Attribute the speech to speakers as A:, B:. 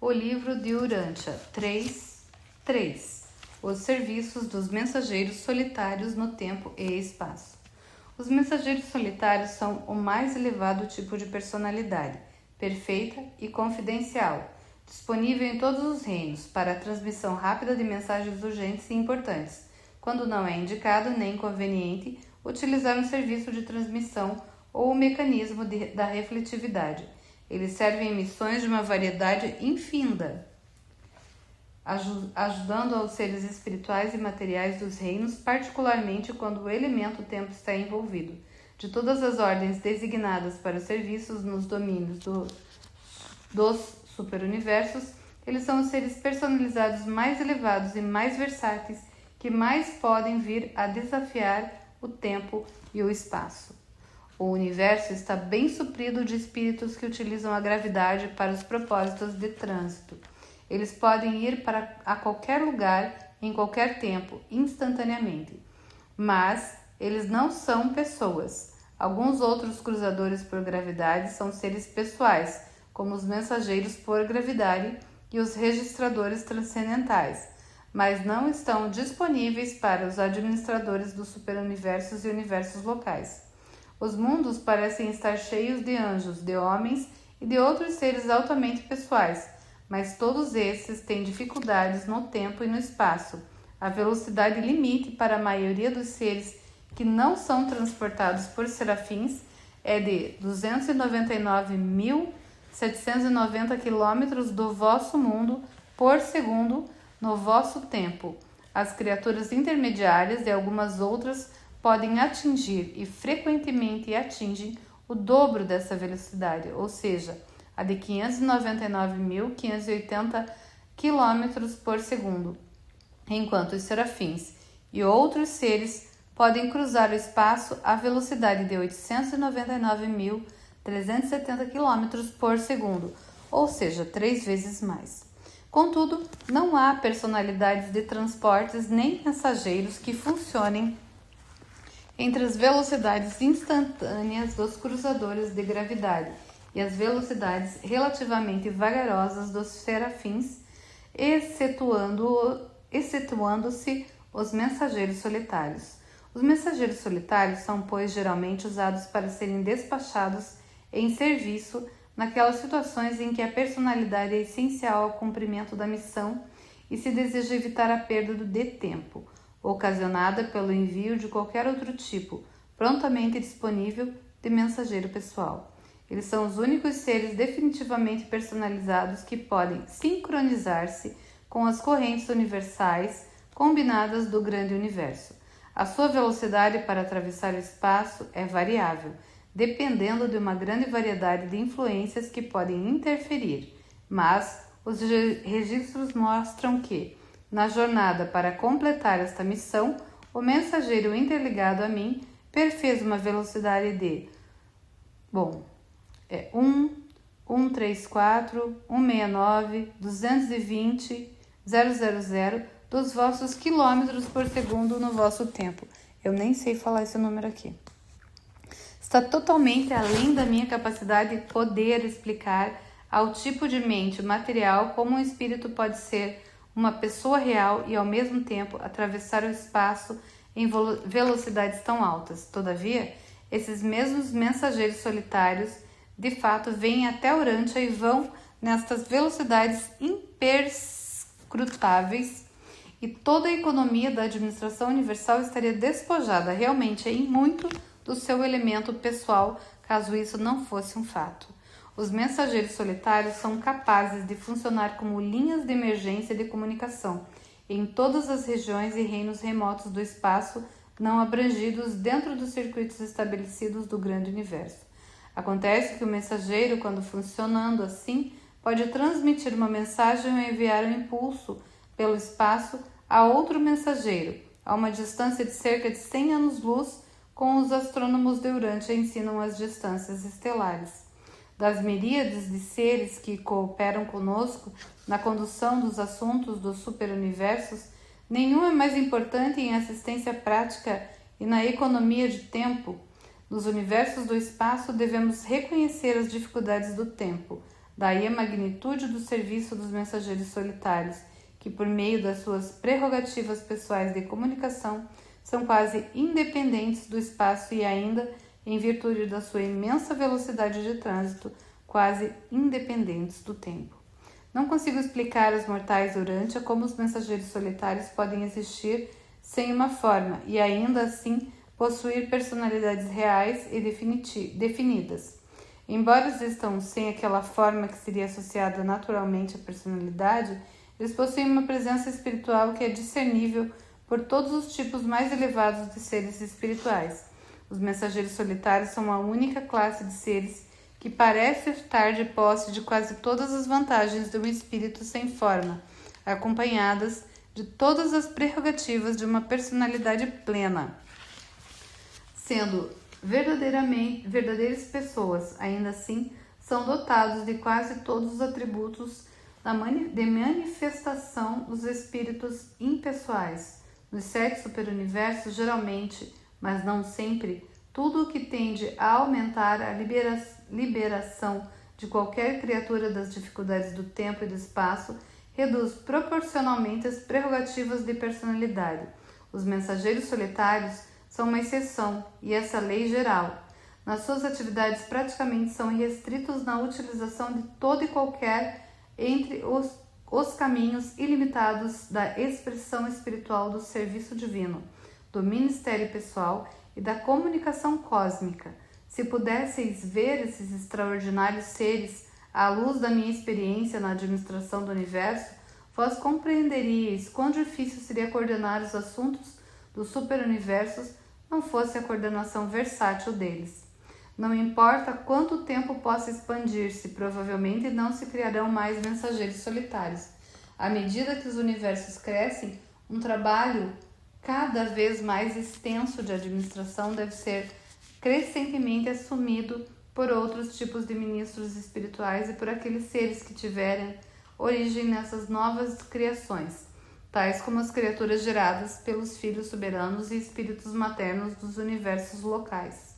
A: O livro de Urantia 3.3. Os serviços dos mensageiros solitários no tempo e espaço. Os mensageiros solitários são o mais elevado tipo de personalidade, perfeita e confidencial, disponível em todos os reinos para a transmissão rápida de mensagens urgentes e importantes, quando não é indicado nem conveniente utilizar um serviço de transmissão ou o mecanismo da refletividade. Eles servem em missões de uma variedade infinda, ajudando aos seres espirituais e materiais dos reinos, particularmente quando o elemento tempo está envolvido. De todas as ordens designadas para os serviços nos domínios dos superuniversos, eles são os seres personalizados mais elevados e mais versáteis que mais podem vir a desafiar o tempo e o espaço. O universo está bem suprido de espíritos que utilizam a gravidade para os propósitos de trânsito. Eles podem ir a qualquer lugar, em qualquer tempo, instantaneamente. Mas eles não são pessoas. Alguns outros cruzadores por gravidade são seres pessoais, como os mensageiros por gravidade e os registradores transcendentais, mas não estão disponíveis para os administradores dos superuniversos e universos locais. Os mundos parecem estar cheios de anjos, de homens e de outros seres altamente pessoais, mas todos esses têm dificuldades no tempo e no espaço. A velocidade limite para a maioria dos seres que não são transportados por serafins é de 299.790 km do vosso mundo por segundo no vosso tempo. As criaturas intermediárias e algumas outras podem atingir e frequentemente atingem o dobro dessa velocidade, ou seja, a de 599.580 km por segundo, enquanto os serafins e outros seres podem cruzar o espaço à velocidade de 899.370 km por segundo, ou seja, 3 vezes mais. Contudo, não há personalidades de transportes nem mensageiros que funcionem entre as velocidades instantâneas dos cruzadores de gravidade e as velocidades relativamente vagarosas dos serafins, excetuando-se os mensageiros solitários. Os mensageiros solitários são, pois, geralmente usados para serem despachados em serviço naquelas situações em que a personalidade é essencial ao cumprimento da missão e se deseja evitar a perda de tempo ocasionada pelo envio de qualquer outro tipo, prontamente disponível, de mensageiro pessoal. Eles são os únicos seres definitivamente personalizados que podem sincronizar-se com as correntes universais combinadas do grande universo. A sua velocidade para atravessar o espaço é variável, dependendo de uma grande variedade de influências que podem interferir, mas os registros mostram que, na jornada para completar esta missão, o mensageiro interligado a mim perfez uma velocidade de 134, 169, 220, 000 dos vossos quilômetros por segundo no vosso tempo. Eu nem sei falar esse número aqui. Está totalmente além da minha capacidade de poder explicar ao tipo de mente material como um espírito pode ser uma pessoa real e, ao mesmo tempo, atravessar o espaço em velocidades tão altas. Todavia, esses mesmos mensageiros solitários, de fato, vêm até Urantia e vão nestas velocidades imperscrutáveis, e toda a economia da administração universal estaria despojada realmente em muito do seu elemento pessoal, caso isso não fosse um fato. Os mensageiros solitários são capazes de funcionar como linhas de emergência de comunicação em todas as regiões e reinos remotos do espaço não abrangidos dentro dos circuitos estabelecidos do grande universo. Acontece que o mensageiro, quando funcionando assim, pode transmitir uma mensagem ou enviar um impulso pelo espaço a outro mensageiro, a uma distância de cerca de 100 anos-luz, como os astrônomos de Urantia ensinam as distâncias estelares. Das miríades de seres que cooperam conosco na condução dos assuntos dos superuniversos, nenhum é mais importante em assistência prática e na economia de tempo. Nos universos do espaço devemos reconhecer as dificuldades do tempo, Daí a magnitude do serviço dos mensageiros solitários, que por meio das suas prerrogativas pessoais de comunicação são quase independentes do espaço e ainda, em virtude da sua imensa velocidade de trânsito, quase independentes do tempo. Não consigo explicar aos mortais durante como os mensageiros solitários podem existir sem uma forma e ainda assim possuir personalidades reais e definidas. Embora existam sem aquela forma que seria associada naturalmente à personalidade, eles possuem uma presença espiritual que é discernível por todos os tipos mais elevados de seres espirituais. Os mensageiros solitários são a única classe de seres que parece estar de posse de quase todas as vantagens de um espírito sem forma, acompanhadas de todas as prerrogativas de uma personalidade plena. Sendo verdadeiras pessoas, ainda assim, são dotados de quase todos os atributos de manifestação dos espíritos impessoais. Nos 7 superuniversos, geralmente, mas não sempre, tudo o que tende a aumentar a liberação de qualquer criatura das dificuldades do tempo e do espaço reduz proporcionalmente as prerrogativas de personalidade. Os mensageiros solitários são uma exceção e essa lei geral. Nas suas atividades praticamente são irrestritos na utilização de todo e qualquer entre os caminhos ilimitados da expressão espiritual do serviço divino, do ministério pessoal e da comunicação cósmica. Se pudesseis ver esses extraordinários seres à luz da minha experiência na administração do universo, vós compreenderíeis quão difícil seria coordenar os assuntos dos superuniversos não fosse a coordenação versátil deles. Não importa quanto tempo possa expandir-se, provavelmente não se criarão mais mensageiros solitários. À medida que os universos crescem, um trabalho cada vez mais extenso de administração deve ser crescentemente assumido por outros tipos de ministros espirituais e por aqueles seres que tiverem origem nessas novas criações, tais como as criaturas geradas pelos filhos soberanos e espíritos maternos dos universos locais.